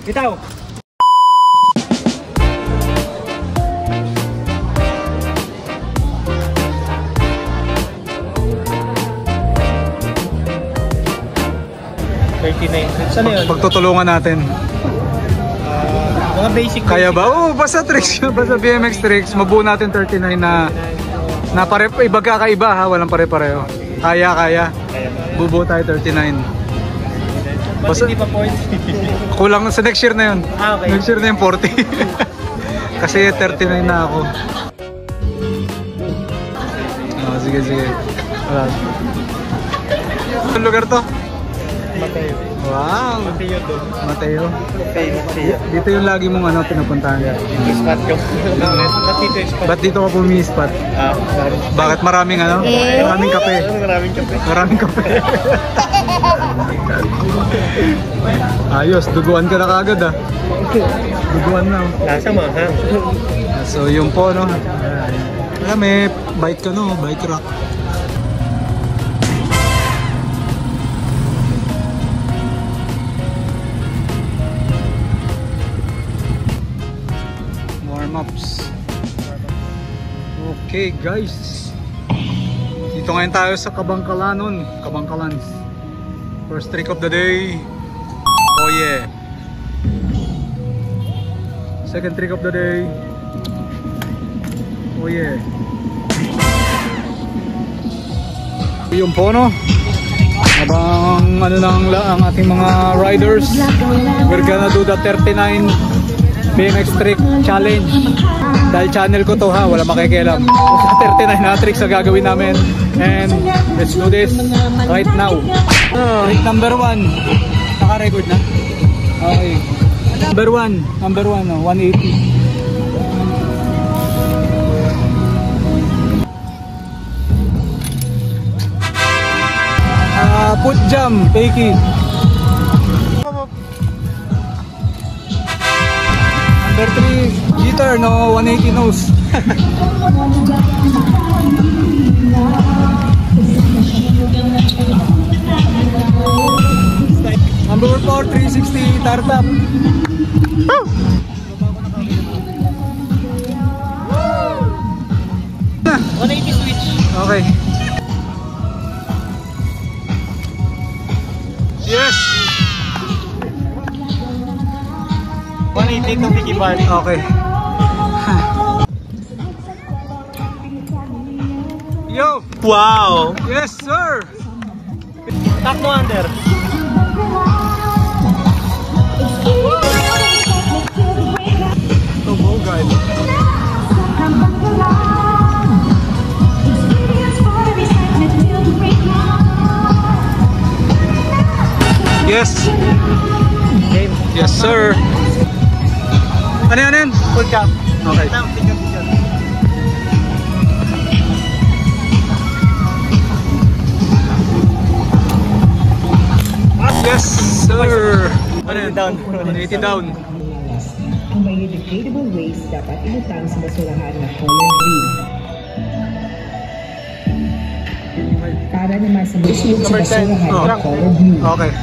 Bitaw! Saan yun? Pagtutulungan natin. Mga basic. Kaya ba? Oo, basta tricks. Basta BMX tricks. Mabuo natin 39 na iba kakaiba ha. Walang pare-pareho. Kaya. Bubuo tayo 39. Basta hindi pa points. Kulang sa next year na yun. Okay. Next year na yung 40. Kasi 39 na ako. Sige. Wala. Anong lugar to? Mateo. Wow! Mateo. Dito yung lagi mong pinupuntahan. Spot ko. Ba't dito ka pumi-spot? Bakit maraming Maraming kape. Maraming kape. Ayos, duguan ka na kagad Duguan na. Lasa mahang. So yung po may bike ka bike rack. Warm-ups. Okay guys. Dito ngayon tayo sa Kabangkalanon. Kabangkalans. First trick of the day. Oh yeah. Second trick of the day. Oh yeah. Yung po habang ang ating mga riders, we're gonna do the 39 BMX trick challenge. Dahil channel ko to wala makikialam. 39 na tricks ang gagawin namin. And let's do this right now. Trick number 1. Naka-record na? Okay. Number 1, 180. Foot jump, fakie. Number 3, jitter, 180 nose. Number 4, 360 tartap. 180 switch. Okay. Yes! 180 itong Vicky Bar. Okay. Yo! Wow! Yes, sir! Takbo under. Tubogan. Yes! Game. Yes, sir! Ano yan? Full cap. Okay. Yes, sir! 180 down. 180 down. Ang biodegradable waste dapat ilutang sa basurahan na color green. Para naman sa busilog sa basurahan na color blue. Okay.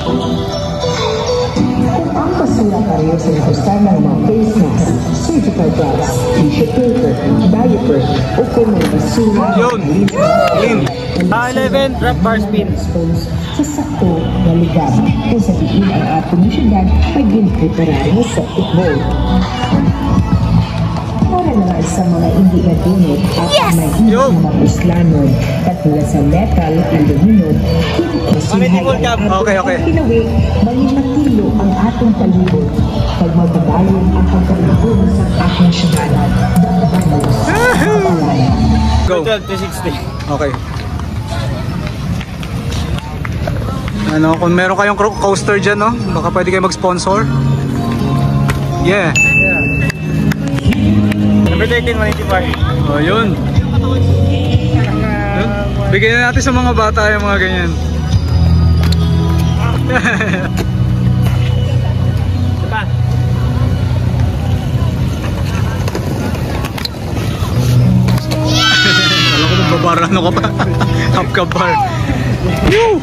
Kung ang basura pareho sa nakustan ng mga face mask, surgical gloves, tissue paper, diaper, o kung may basura, Yun! Clean! 11 drop bar spin. expose sa sakto na lugar kung sa diin ang ating syudad ay ginpreparado sa septic bowl. Para naman sa mga hindi nadunod at may Yo! mga puslanon at mula sa metal, aluminum, Okay. Pinawi, malimatilo ang ating palibot. Pag magbabayon ang pagkalibo sa aking syudad, Go! 12 to 60. Okay. Kung meron kayong coaster dyan, baka pwede kayo mag-sponsor. Yeah. Number 13, 180 bar. Yun. Bigyan na natin sa mga bata yung mga ganyan. Diba? Alam ko magbabar, ka pa? Half ka bar. Woo!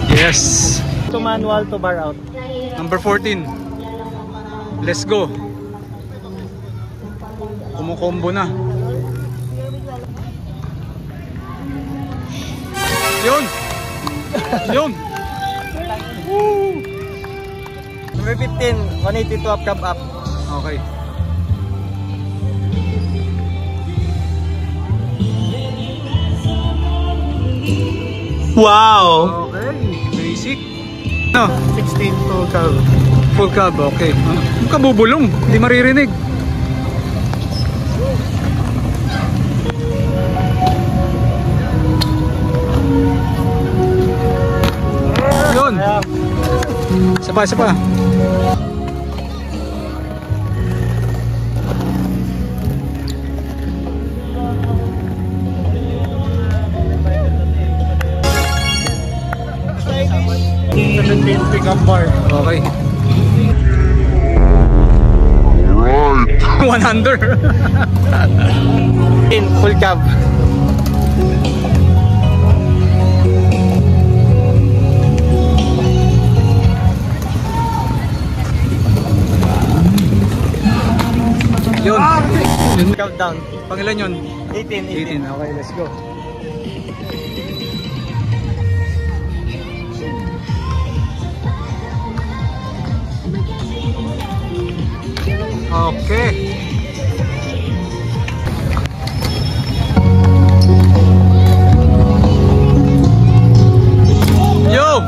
Yes! To manual to bar out. Number 14. Let's go. Kumukombo na. Yun. Yun. Woo. Number 15, 182 up, cab up. Okay. Wow! Okay. Basic. No. 16 to cab. Full cab. Okay. Yung kabubulong. Hindi maririnig. Yun. Isa pa, isa pa. Pick up bar. Okay. 100. In full cab. Yun. Yun. Countdown. Pangilan yun? 18. 18. Okay, let's go. Okay. Yo!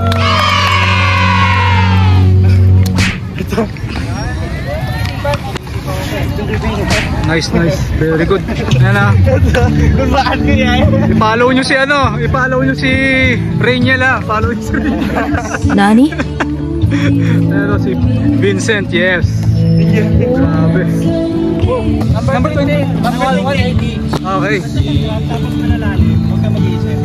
Nice, nice. Very good. Ayan na. Kung bakit ko yan. I-follow nyo si ano, i-follow nyo si Rainiel ha. Follow nyo si Rainiel. Nani? Pero si Vincent, yes. Grabe. Number 20. Number 180. Okay. Tapos na nalalim. Huwag ka mag-iisip.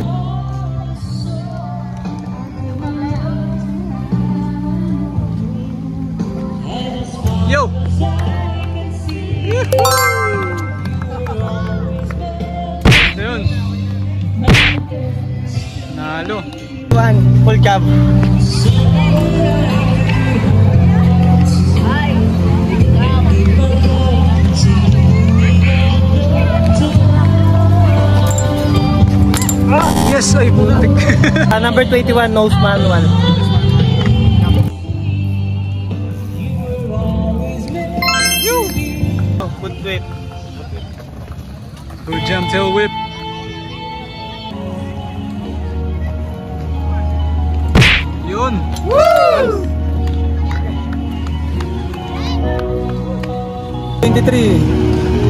Yo! Ayun. Nalo. 1 full cab. Yes, ay putik. Number 21 nose manual. Good whip. Good jump tail whip. Yun. Woo! 23.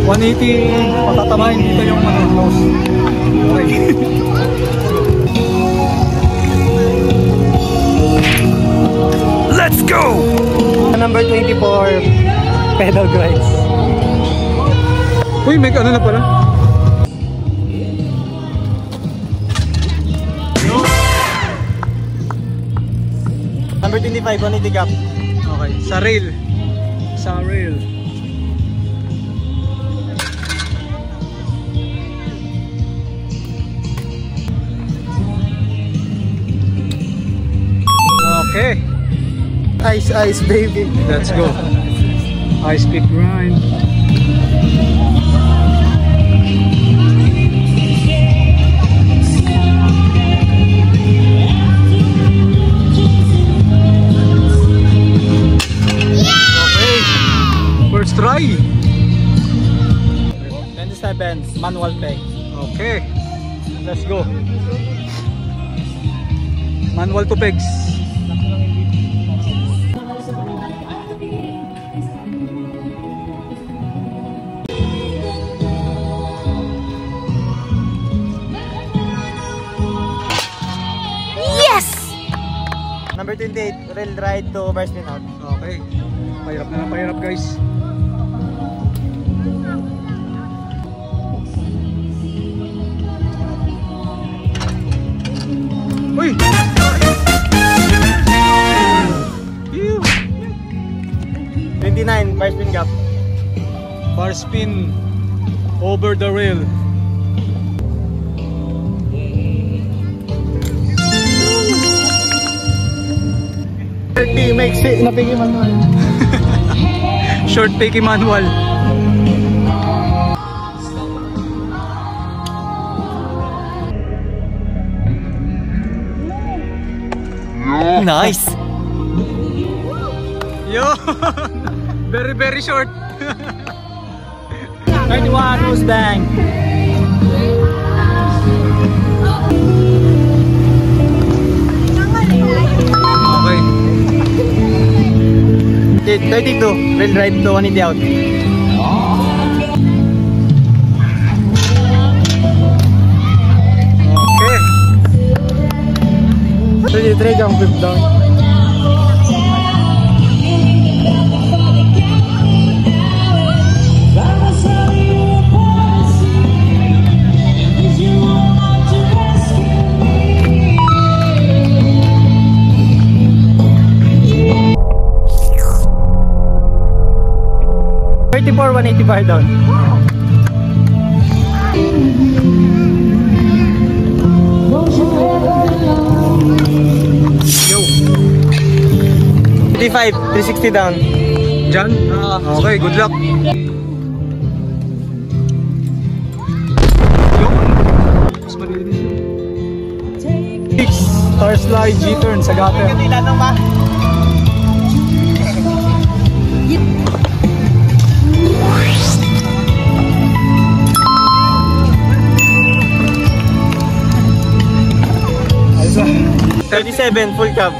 180. Patatamahin dito yung ano, nose. Okay. Let's go! Number 24 pedal grides. Uy, may ano na pala. Number 25 180 gap. Okay, sa rail. Sa rail. Okay, Ice baby. let's go. High speed grind. Okay, first try. 27 manual peg. Okay, let's go. Manual to pegs. Number 28 rail ride to bar spin out. Okay, pahirap na lang, pahirap guys. Uy! Ew! 29 bar spin gap. Bar spin over the rail. na pigi manual. Short piki manual. Nice. Yo. Very short. 31 Mustang. Okay. 32 real drive to 180 out. Okay. 33 jump flip down. For 185 down. Yo. 55, 360 down. Diyan? Okay, good luck. Yo. Mas malinis yun. 6 star slide G-turn sa gutter. Ilan ba? Ayos. 37 full cab.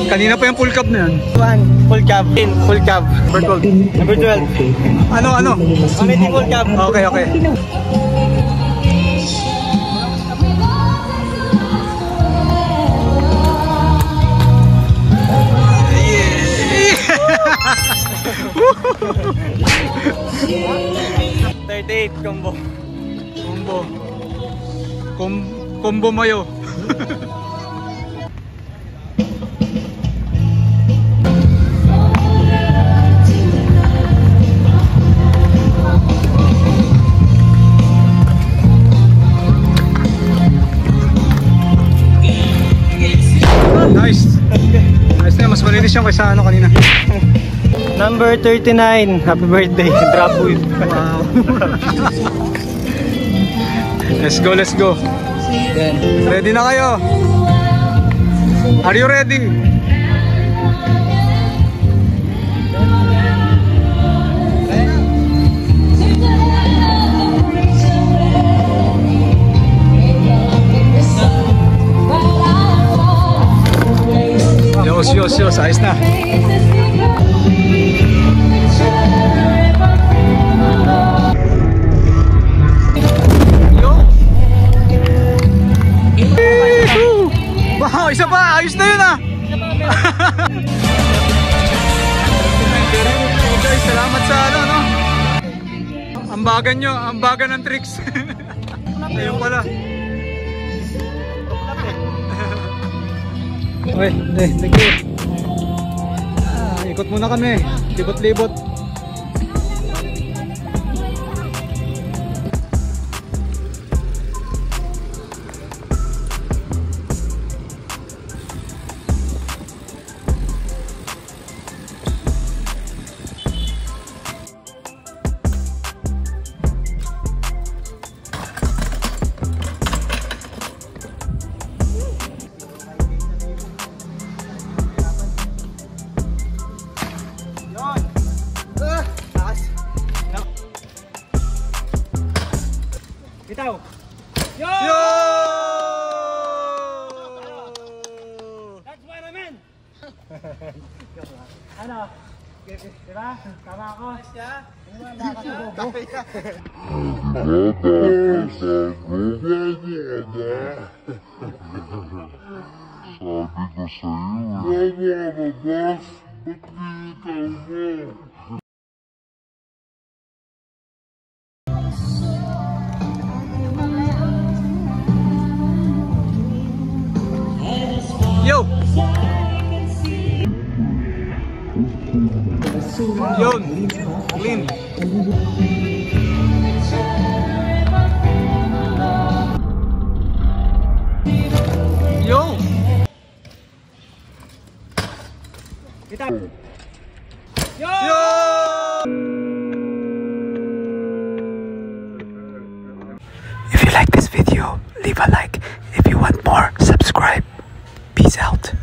Kanina pa yung full cab na yan. 1 full cab. Full cab. Number 12. Ano? 180 full cab. Okay. Yeah. 38 combo. Combo mayo. Nice na, mas malinis yung kaysa ano kanina. Number 39. Happy birthday. Drop wheel. Wow. Let's go. Ready na kayo? Are you ready? Yos, ayos na. Wow, isa pa! Ayos na yun ah! Guys, salamat sa ano, no? Ambagan nyo, ambagan ng tricks. Ayun pala. Okay, thank you. Ikot muna kami, libot-libot. Bitaw. Yo! That's what I meant. Ano? Diba? Tama ako. Siya? Yo! Yun! Clean! Yo! If you like this video, leave a like. If you want more, subscribe. Peace out.